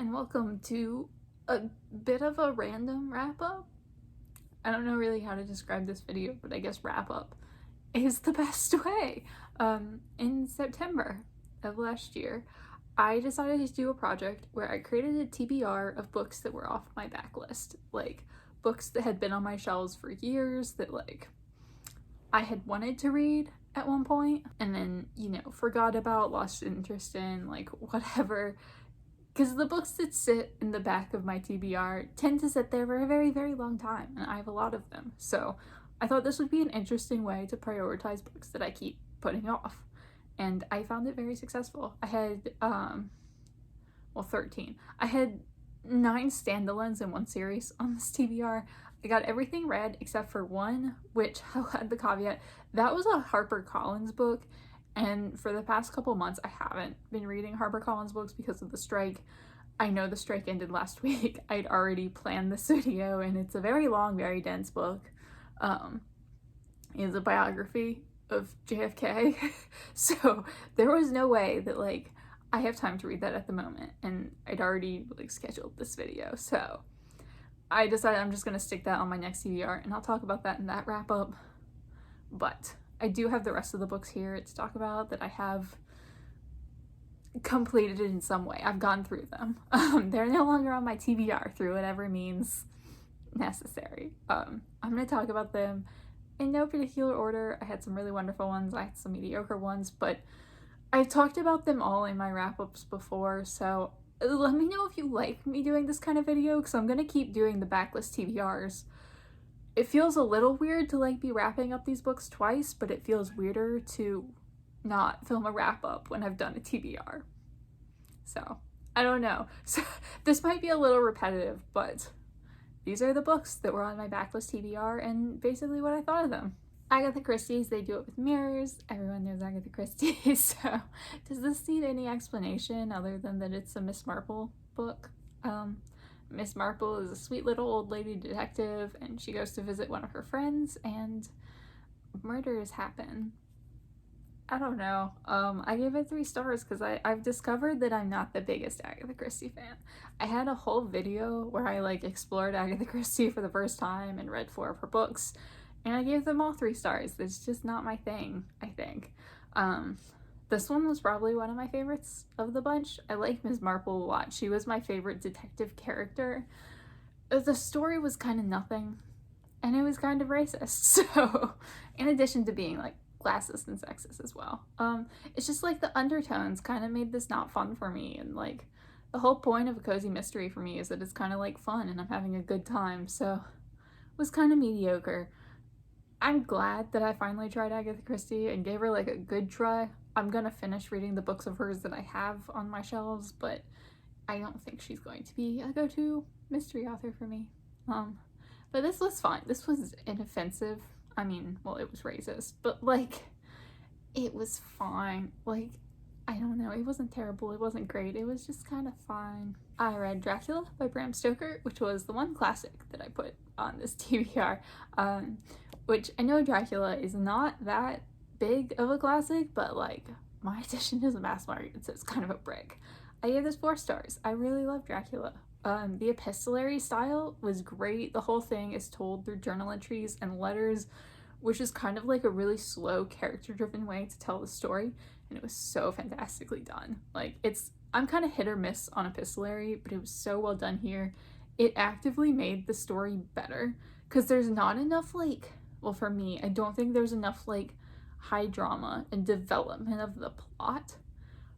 and welcome to a bit of a random wrap-up. I don't know really how to describe this video, but I guess wrap-up is the best way. In September of last year, I decided to do a project where I created a TBR of books that were off my backlist, like books that had been on my shelves for years that I had wanted to read at one point and then, forgot about, lost interest in, whatever. Because the books that sit in the back of my TBR tend to sit there for a very, very long time, and I have a lot of them. So I thought this would be an interesting way to prioritize books that I keep putting off. And I found it very successful. I had, 13. I had 9 standalones in one series on this TBR. I got everything read except for one, which I'll add the caveat. That was a HarperCollins book. And for the past couple months, I haven't been reading HarperCollins books because of the strike. I know the strike ended last week. I'd already planned this video, and it's a very long, very dense book. It's a biography of JFK. So there was no way that, I have time to read that at the moment. And I'd already, scheduled this video. So I decided I'm just going to stick that on my next TBR, and I'll talk about that in that wrap-up. But I do have the rest of the books here to talk about that I have completed in some way. I've gone through them. They're no longer on my TBR through whatever means necessary. I'm going to talk about them in no particular order. I had some really wonderful ones. I had some mediocre ones, but I've talked about them all in my wrap-ups before, so let me know if you like me doing this kind of video, because I'm going to keep doing the backlist TBRs. It feels a little weird to be wrapping up these books twice, but it feels weirder to not film a wrap up when I've done a TBR. So, I don't know. So, this might be a little repetitive, but these are the books that were on my backlist TBR and basically what I thought of them. Agatha Christie's, they do it with mirrors. Everyone knows Agatha Christie, so does this need any explanation other than that it's a Miss Marple book? Miss Marple is a sweet little old lady detective, and she goes to visit one of her friends, and murders happen. I don't know. I gave it 3 stars because I've discovered that I'm not the biggest Agatha Christie fan. I had a whole video where I explored Agatha Christie for the first time and read 4 of her books, and I gave them all 3 stars. It's just not my thing, I think. This one was probably one of my favorites of the bunch. I like Ms. Marple a lot. She was my favorite detective character. The story was kind of nothing, and it was kind of racist, so in addition to being classist and sexist as well. It's just the undertones kind of made this not fun for me, and the whole point of a cozy mystery for me is that it's kind of fun and I'm having a good time, so it was kind of mediocre. I'm glad that I finally tried Agatha Christie and gave her a good try. I'm gonna finish reading the books of hers that I have on my shelves, but I don't think she's going to be a go-to mystery author for me. But this was fine. This was inoffensive. I mean, well, it was racist, but it was fine. I don't know, it wasn't terrible, it wasn't great, it was just kind of fine. I read Dracula by Bram Stoker, which was the one classic that I put on this TBR, which I know Dracula is not that big of a classic, but my edition is a mass market, so it's kind of a brick. I gave this 4 stars. I really love Dracula. The epistolary style was great. The whole thing is told through journal entries and letters, which is kind of a really slow, character-driven way to tell the story, and it was so fantastically done. I'm kind of hit or miss on epistolary, but it was so well done here. It actively made the story better, because there's not enough, well, for me, I don't think there's enough, high drama and development of the plot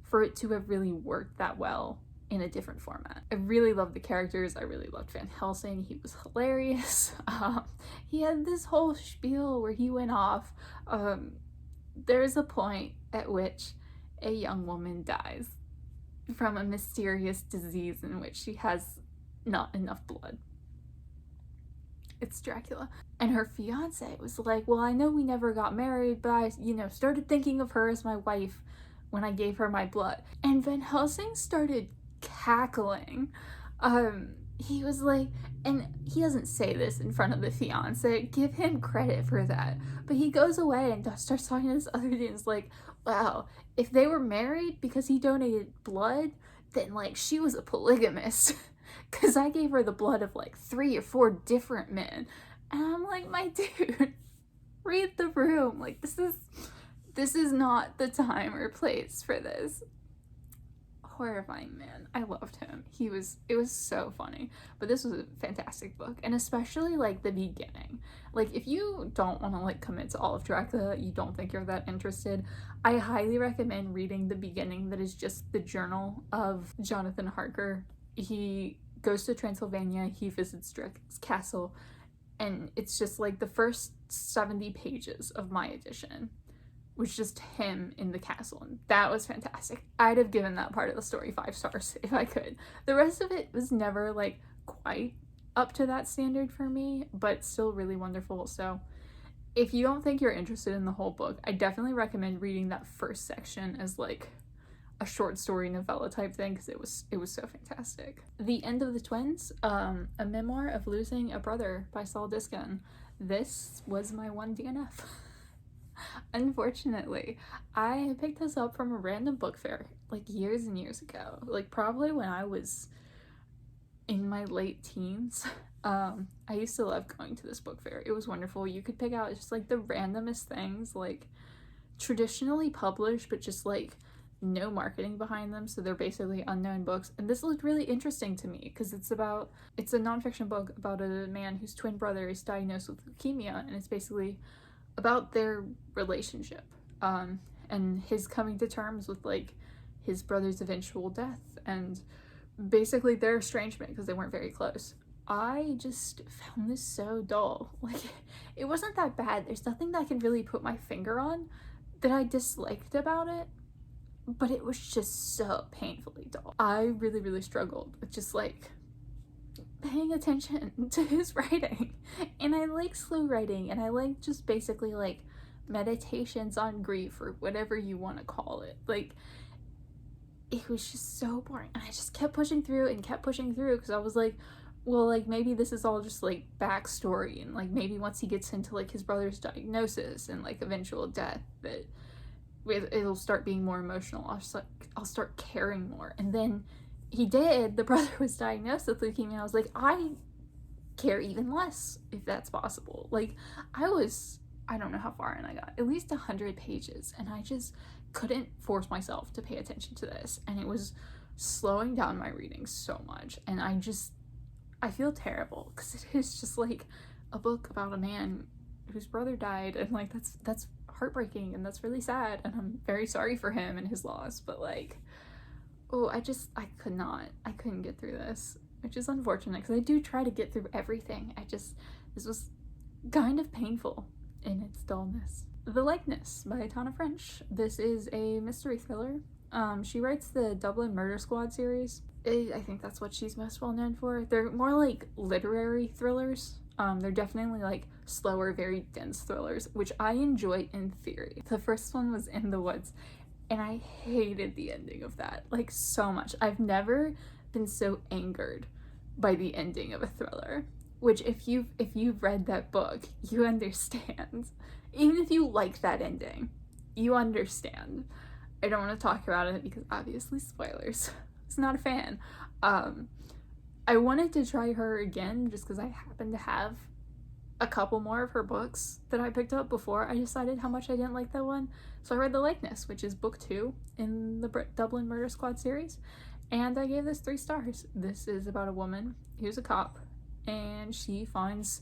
for it to have really worked that well in a different format. I really loved the characters. I really loved Van Helsing. He was hilarious. He had this whole spiel where he went off. There's a point at which a young woman dies from a mysterious disease in which she has not enough blood. It's Dracula. And her fiance was well, I know we never got married, but I, started thinking of her as my wife when I gave her my blood. And Van Helsing started cackling. He was and he doesn't say this in front of the fiance, give him credit for that, but he goes away and starts talking to this other dude and is wow, if they were married because he donated blood, then like she was a polygamist because I gave her the blood of like 3 or 4 different men. And I'm like, my dude, read the room. Like, this is not the time or place for this. Horrifying, man. I loved him. It was so funny. But this was a fantastic book, and especially like the beginning. Like, if you don't want to like commit to all of Dracula, you don't think you're that interested, I highly recommend reading the beginning, that is just the journal of Jonathan Harker. He goes to Transylvania, he visits Drake's castle, and it's just like the first 70 pages of my edition was just him in the castle, and that was fantastic. I'd have given that part of the story 5 stars if I could. The rest of it was never like quite up to that standard for me, but still really wonderful. So if you don't think you're interested in the whole book, I definitely recommend reading that first section as like a short story novella type thing, because it was so fantastic. The End of the Twins, a memoir of losing a brother by Saul Diskin. This was my one DNF. Unfortunately, I picked this up from a random book fair like years and years ago, like probably when I was in my late teens. I used to love going to this book fair. It was wonderful. You could pick out just like the randomest things, like traditionally published but just like no marketing behind them, so they're basically unknown books. And this looked really interesting to me because it's a nonfiction book about a man whose twin brother is diagnosed with leukemia, and it's basically about their relationship, and his coming to terms with like his brother's eventual death, and basically their estrangement because they weren't very close. I just found this so dull. Like, it wasn't that bad. There's nothing that I can really put my finger on that I disliked about it, but it was just so painfully dull. I really, really struggled with just like paying attention to his writing. And I like slow writing, and I like just basically like meditations on grief, or whatever you want to call it. Like, it was just so boring, and I just kept pushing through because I was like, well, like maybe this is all just like backstory, and like maybe once he gets into like his brother's diagnosis and like eventual death, that it'll start being more emotional. I'll start caring more. And then he did. The brother was diagnosed with leukemia. I was like, I care even less if that's possible. Like, I don't know how far in I got, at least 100 pages, and I just couldn't force myself to pay attention to this, and it was slowing down my reading so much. And I feel terrible because it is just like a book about a man whose brother died, and like that's heartbreaking, and that's really sad, and I'm very sorry for him and his loss, but like, oh, I couldn't get through this, which is unfortunate because I do try to get through everything. This was kind of painful in its dullness. The Likeness by Tana French. This is a mystery thriller. She writes the Dublin Murder Squad series. I think that's what she's most well known for. They're more like literary thrillers. They're definitely like slower, very dense thrillers, which I enjoy in theory. The first one was In the Woods, and I hated the ending of that, like, so much. I've never been so angered by the ending of a thriller, which if you've read that book, you understand. Even if you like that ending, you understand. I don't want to talk about it because obviously spoilers. I was not a fan. I wanted to try her again just because I happen to have a couple more of her books that I picked up before I decided how much I didn't like that one. So I read The Likeness, which is book 2 in the Dublin Murder Squad series, and I gave this 3 stars. This is about a woman who's a cop, and she finds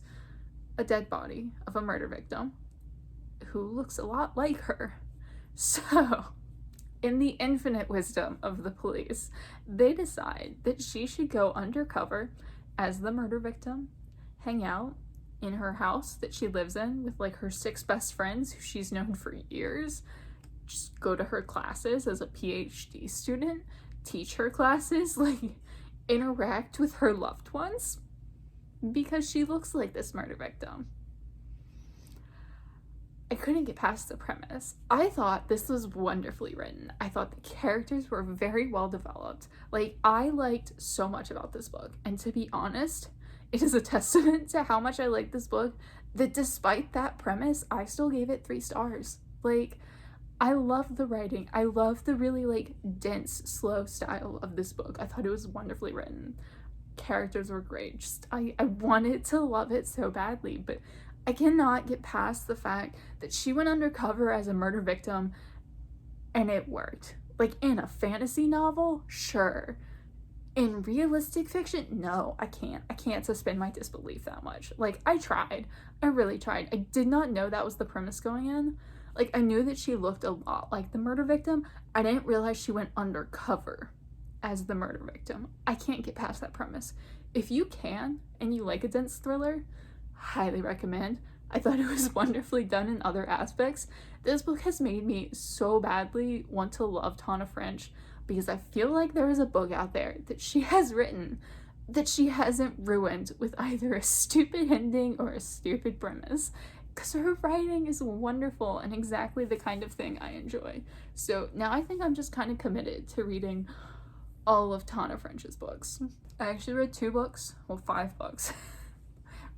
a dead body of a murder victim who looks a lot like her. So, in the infinite wisdom of the police, they decide that she should go undercover as the murder victim, hang out in her house that she lives in with like her 6 best friends who she's known for years, just go to her classes as a PhD student, teach her classes, like interact with her loved ones, because she looks like this murder victim. I couldn't get past the premise. I thought this was wonderfully written. I thought the characters were very well developed. Like, I liked so much about this book. And to be honest, it is a testament to how much I like this book that despite that premise, I still gave it 3 stars. Like, I love the writing. I love the really, like, dense, slow style of this book. I thought it was wonderfully written. Characters were great. Just, I wanted to love it so badly, but I cannot get past the fact that she went undercover as a murder victim and it worked. Like, in a fantasy novel, sure. In realistic fiction, no, I can't suspend my disbelief that much. Like, I tried. I really tried. I did not know that was the premise going in. Like, I knew that she looked a lot like the murder victim. I didn't realize she went undercover as the murder victim. I can't get past that premise. If you can, and you like a dense thriller, highly recommend. I thought it was wonderfully done in other aspects. This book has made me so badly want to love Tana French, because I feel like there is a book out there that she has written that she hasn't ruined with either a stupid ending or a stupid premise. Because her writing is wonderful and exactly the kind of thing I enjoy. So now I think I'm just kind of committed to reading all of Tana French's books. I actually read 2 books, well, 5 books.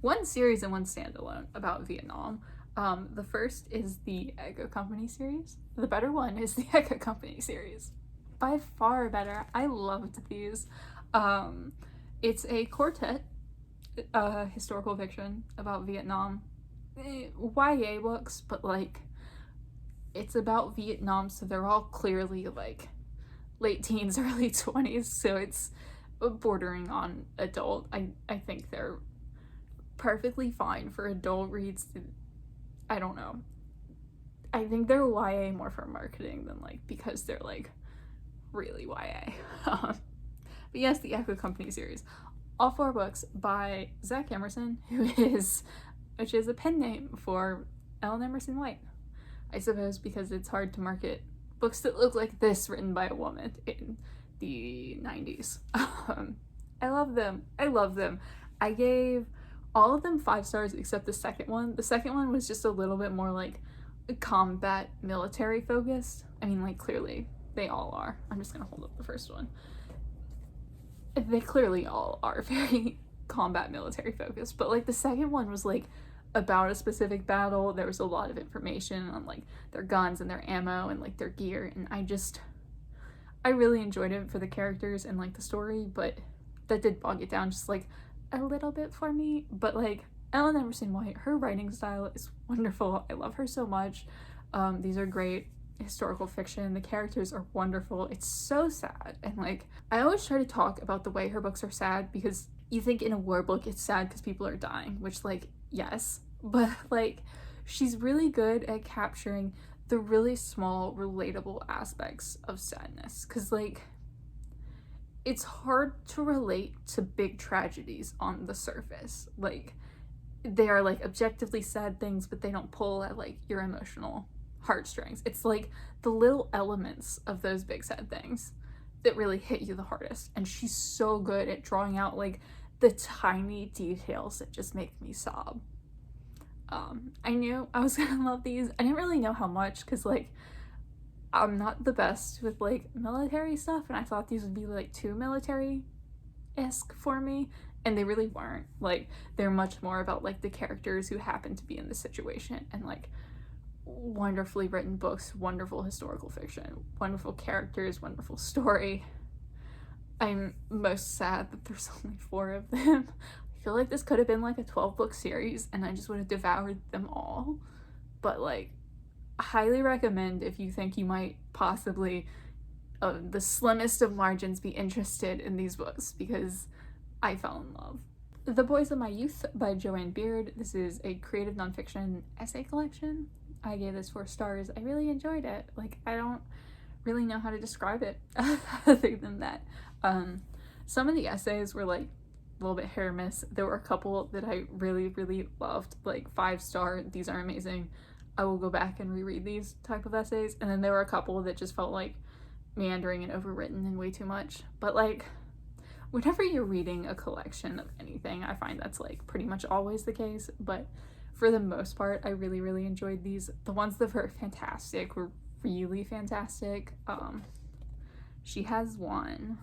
One series and one standalone about Vietnam. The first is the Echo Company series. The better one is the Echo Company series. By far better. I loved these. It's a quartet, historical fiction about Vietnam. YA books, but like, it's about Vietnam, so they're all clearly like late teens, early 20s, so it's bordering on adult. I think they're perfectly fine for adult reads. I don't know. I think they're YA more for marketing than like because they're like really YA. But yes, the Echo Company series. All 4 books by Zack Emerson, which is a pen name for Ellen Emerson White. I suppose because it's hard to market books that look like this written by a woman in the 90s. I love them. I love them. I gave all of them 5 stars except the second one. The second one was just a little bit more like combat military focused. I mean, like, clearly they all are. I'm just gonna hold up the first one. They clearly all are very combat military focused, but like the second one was like about a specific battle. There was a lot of information on like their guns and their ammo and like their gear, and I really enjoyed it for the characters and like the story, but that did bog it down just like a little bit for me. But like Ellen Emerson White, her writing style is wonderful. I love her so much. These are great historical fiction. The characters are wonderful. It's so sad, and like I always try to talk about the way her books are sad, because you think in a war book it's sad because people are dying, which like yes, but like she's really good at capturing the really small relatable aspects of sadness, because like it's hard to relate to big tragedies on the surface. Like they are like objectively sad things, but they don't pull at like your emotional heartstrings. It's like the little elements of those big sad things that really hit you the hardest, and she's so good at drawing out like the tiny details that just make me sob. I knew I was gonna love these. I didn't really know how much, because like I'm not the best with like military stuff, and I thought these would be like too military-esque for me, and they really weren't. Like they're much more about like the characters who happen to be in the situation, and like wonderfully written books, wonderful historical fiction, wonderful characters, wonderful story. I'm most sad that there's only 4 of them. I feel like this could have been like a 12-book series and I just would have devoured them all. But like, highly recommend if you think you might possibly, the slimmest of margins, be interested in these books, because I fell in love. The Boys of My Youth by Joanne Beard. This is a creative nonfiction essay collection. I gave this 4 stars. I really enjoyed it. Like, I don't really know how to describe it other than that. Some of the essays were like a little bit hit or miss. There were a couple that I really, really loved, like 5-star, these are amazing, I will go back and reread these type of essays. And then there were a couple that just felt like meandering and overwritten and way too much. But like, whenever you're reading a collection of anything, I find that's like pretty much always the case. But for the most part, I really, really enjoyed these. The ones that were fantastic were really fantastic. She has one.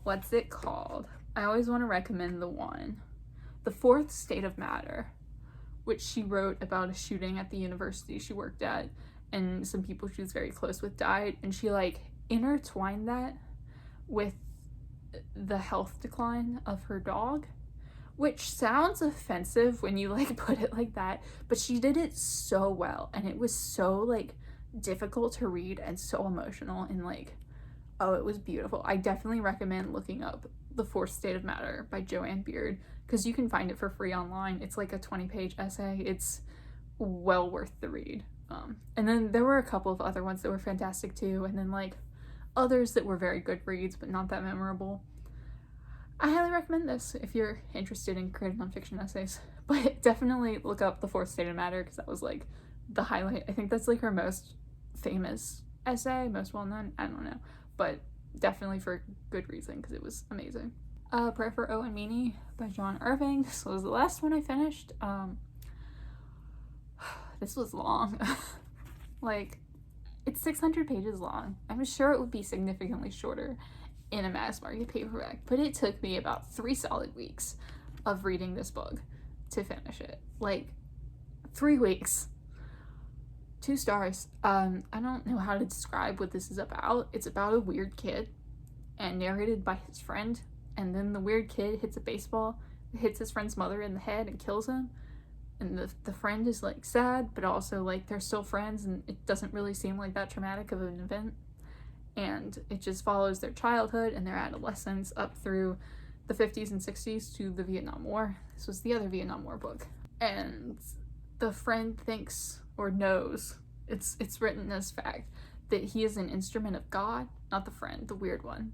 What's it called? I always want to recommend the one. The Fourth State of Matter, which she wrote about a shooting at the university she worked at. and some people she was very close with died, and she like intertwined that with the health decline of her dog, which sounds offensive when you like put it like that, but she did it so well, and it was so like difficult to read and so emotional, and like, oh, it was beautiful. I definitely recommend looking up The Fourth State of Matter by Joanne Beard, because you can find it for free online. It's like a 20-page essay. It's well worth the read. And then there were a couple of other ones that were fantastic too, and then like others that were very good reads but not that memorable. I highly recommend this if you're interested in creative nonfiction essays, but definitely look up The Fourth State of Matter, because that was like the highlight. I think that's like her most famous essay, most well known, I don't know, but definitely for good reason, because it was amazing. Prayer for Owen, Meany by John Irving. This was the last one I finished. This was long. Like, it's 600 pages long. I'm sure it would be significantly shorter in a mass market paperback, but it took me about 3 solid weeks of reading this book to finish it. Like, 3 weeks. 2 stars. I don't know how to describe what this is about. It's about a weird kid, and narrated by his friend, and then the weird kid hits a baseball, hits his friend's mother in the head and kills him, and the friend is like sad, but also like they're still friends, and it doesn't really seem like that traumatic of an event, and it just follows their childhood and their adolescence up through the 50s and 60s to the Vietnam War. This was the other Vietnam War book, and the friend thinks or knows, it's written as fact, that he is an instrument of God. Not the friend, the weird one.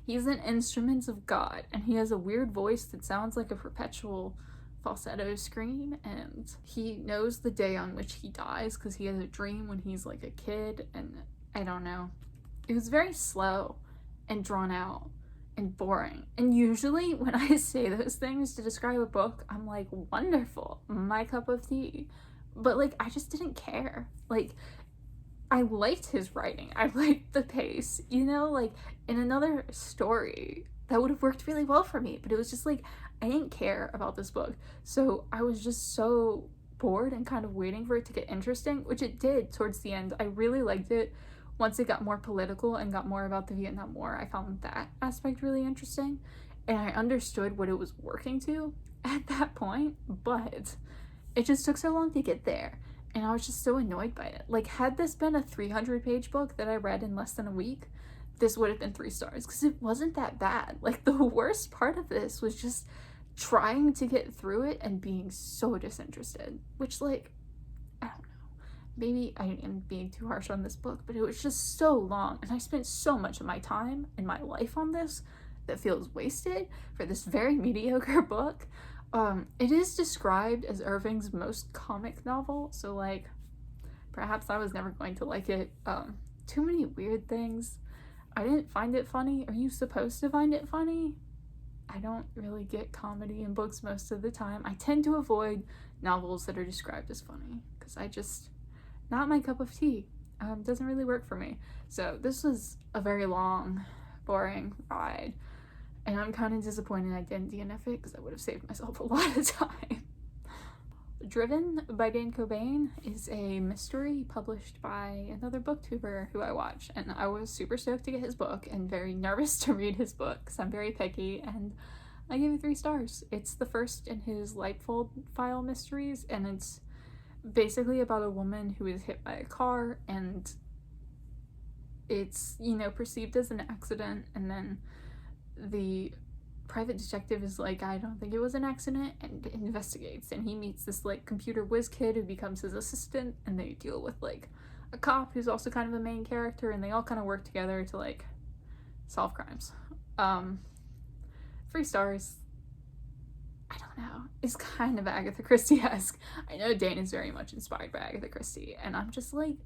He's an instrument of God, and he has a weird voice that sounds like a perpetual falsetto scream, and he knows the day on which he dies because he has a dream when he's like a kid, and I don't know. It was very slow and drawn out and boring, and usually when I say those things to describe a book, I'm like, wonderful, my cup of tea, but like I just didn't care. Like, I liked his writing, I liked the pace, you know, like in another story that would have worked really well for me, but it was just like I didn't care about this book, so I was just so bored and kind of waiting for it to get interesting, which it did towards the end. I really liked it once it got more political and got more about the Vietnam War. I found that aspect really interesting, and I understood what it was working to at that point, but it just took so long to get there, and I was just so annoyed by it. Like, had this been a 300-page book that I read in less than a week, this would have been 3 stars, because it wasn't that bad. Like, the worst part of this was just trying to get through it and being so disinterested, which, like, I don't know. Maybe I am being too harsh on this book, but it was just so long, and I spent so much of my time and my life on this that feels wasted for this very mediocre book. It is described as Irving's most comic novel, so like, perhaps I was never going to like it. Too many weird things. I didn't find it funny. Are you supposed to find it funny? I don't really get comedy in books most of the time. I tend to avoid novels that are described as funny, because I just, not my cup of tea. Doesn't really work for me. So this was a very long, boring ride, and I'm kind of disappointed I didn't DNF it, because I would have saved myself a lot of time. Driven by Dane Cobain is a mystery published by another booktuber who I watch, and I was super stoked to get his book and very nervous to read his book because I'm very picky, and I gave it 3 stars. It's the first in his Lightfold file mysteries, and it's basically about a woman who is hit by a car, and it's, you know, perceived as an accident, and then the private detective is like, I don't think it was an accident, and investigates, and he meets this like computer whiz kid who becomes his assistant, and they deal with like a cop who's also kind of a main character, and they all kind of work together to like solve crimes. 3 stars. I don't know, it's kind of Agatha Christie-esque. I know Dane is very much inspired by Agatha Christie, and I'm just like,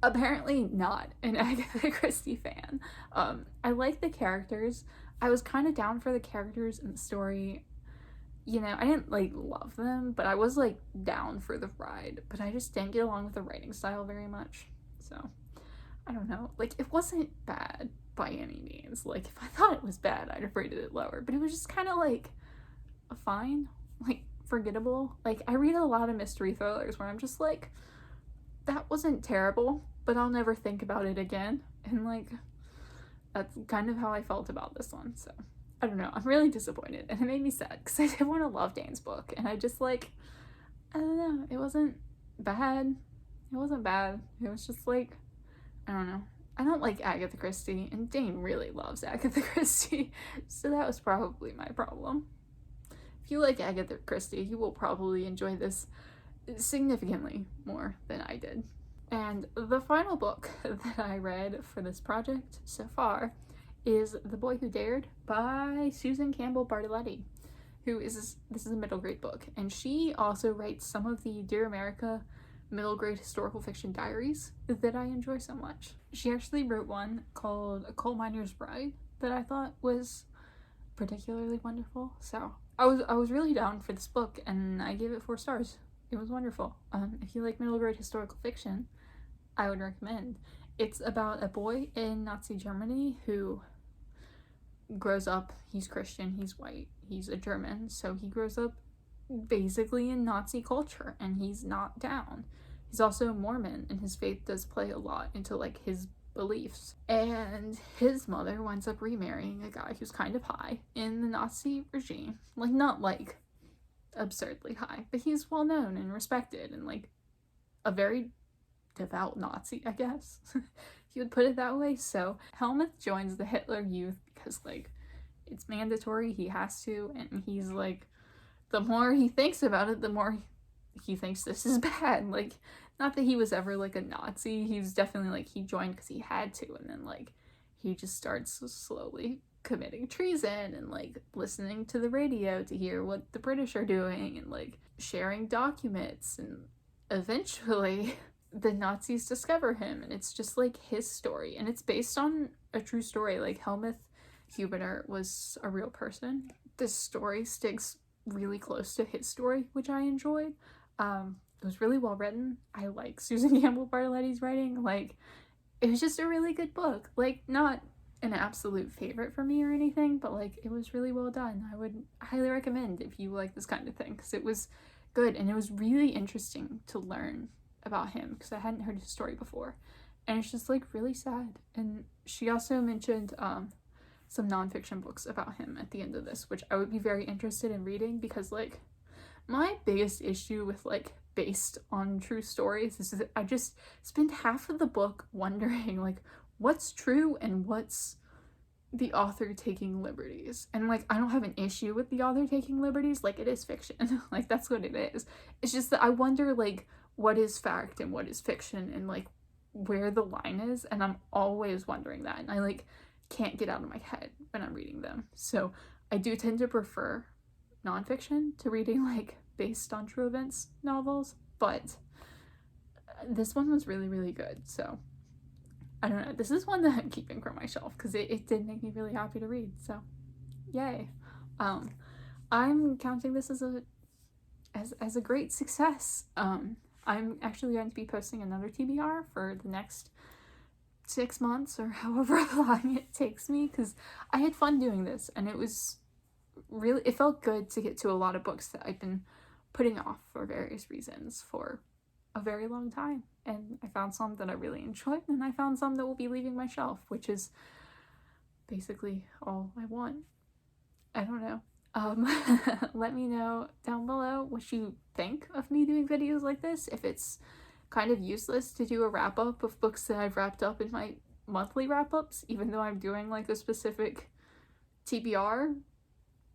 apparently not an Agatha Christie fan. I like the characters. I was kind of down for the characters in the story. You know, I didn't like love them, but I was like down for the ride, but I just didn't get along with the writing style very much. So I don't know, like, it wasn't bad by any means. Like, if I thought it was bad, I'd have rated it lower, but it was just kind of like fine, like forgettable. Like, I read a lot of mystery thrillers where I'm just like, that wasn't terrible, but I'll never think about it again. And like, that's kind of how I felt about this one. So I don't know, I'm really disappointed, and it made me sad because I did want to love Dane's book, and I just like, I don't know, it wasn't bad. It wasn't bad. It was just like, I don't know. I don't like Agatha Christie, and Dane really loves Agatha Christie, so that was probably my problem. If you like Agatha Christie, you will probably enjoy this significantly more than I did. And the final book that I read for this project so far is The Boy Who Dared by Susan Campbell Bartoletti, this is a middle grade book, and she also writes some of the Dear America middle grade historical fiction diaries that I enjoy so much. She actually wrote one called A Coal Miner's Bride that I thought was particularly wonderful. So I was really down for this book, and I gave it 4 stars. It was wonderful. If you like middle grade historical fiction, I would recommend. It's about a boy in Nazi Germany who grows up, he's Christian, he's white, he's a German, so he grows up basically in Nazi culture, and he's not down. He's also Mormon, and his faith does play a lot into like his beliefs. And his mother winds up remarrying a guy who's kind of high in the Nazi regime. Like, not like absurdly high, but he's well known and respected, and like a very devout Nazi, I guess. You would put it that way. So Helmuth joins the Hitler Youth because like it's mandatory, he has to, and he's like, the more he thinks about it, the more he thinks this is bad. Like, not that he was ever like a Nazi, he's definitely like, he joined because he had to, and then like he just starts slowly committing treason and like listening to the radio to hear what the British are doing and like sharing documents, and eventually the Nazis discover him, and it's just like his story, and it's based on a true story. Like, Helmuth Hubener was a real person. This story sticks really close to his story, which I enjoyed. It was really well written. I like Susan Campbell Bartoletti's writing. Like, it was just a really good book. Like, not an absolute favorite for me or anything, but like, it was really well done. I would highly recommend if you like this kind of thing, because it was good, and it was really interesting to learn about him because I hadn't heard his story before, and it's just like really sad. And she also mentioned some nonfiction books about him at the end of this, which I would be very interested in reading, because like my biggest issue with like based on true stories is that I just spend half of the book wondering like what's true and what's the author taking liberties. And like, I don't have an issue with the author taking liberties, like, it is fiction. Like, that's what it is. It's just that I wonder like what is fact and what is fiction, and like where the line is, and I'm always wondering that, and I like can't get out of my head when I'm reading them. So I do tend to prefer nonfiction to reading like based on true events novels, but this one was really, really good. So I don't know, this is one that I'm keeping from my shelf because it did make me really happy to read, so yay. I'm counting this as a great success. I'm actually going to be posting another TBR for the next 6 months or however long it takes me, because I had fun doing this, and it was really, it felt good to get to a lot of books that I've been putting off for various reasons for a very long time, and I found some that I really enjoyed, and I found some that will be leaving my shelf, which is basically all I want. I don't know. Let me know down below what you think of me doing videos like this, if it's kind of useless to do a wrap-up of books that I've wrapped up in my monthly wrap-ups, even though I'm doing like a specific TBR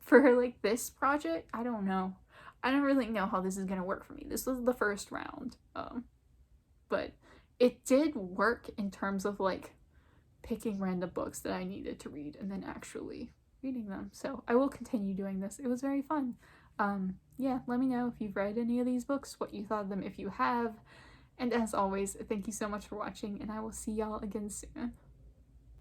for like this project. I don't know. I don't really know how this is gonna work for me. This was the first round, but it did work in terms of like picking random books that I needed to read and then actually reading them. So I will continue doing this. It was very fun. Yeah, let me know if you've read any of these books, what you thought of them if you have. And as always, thank you so much for watching, and I will see y'all again soon.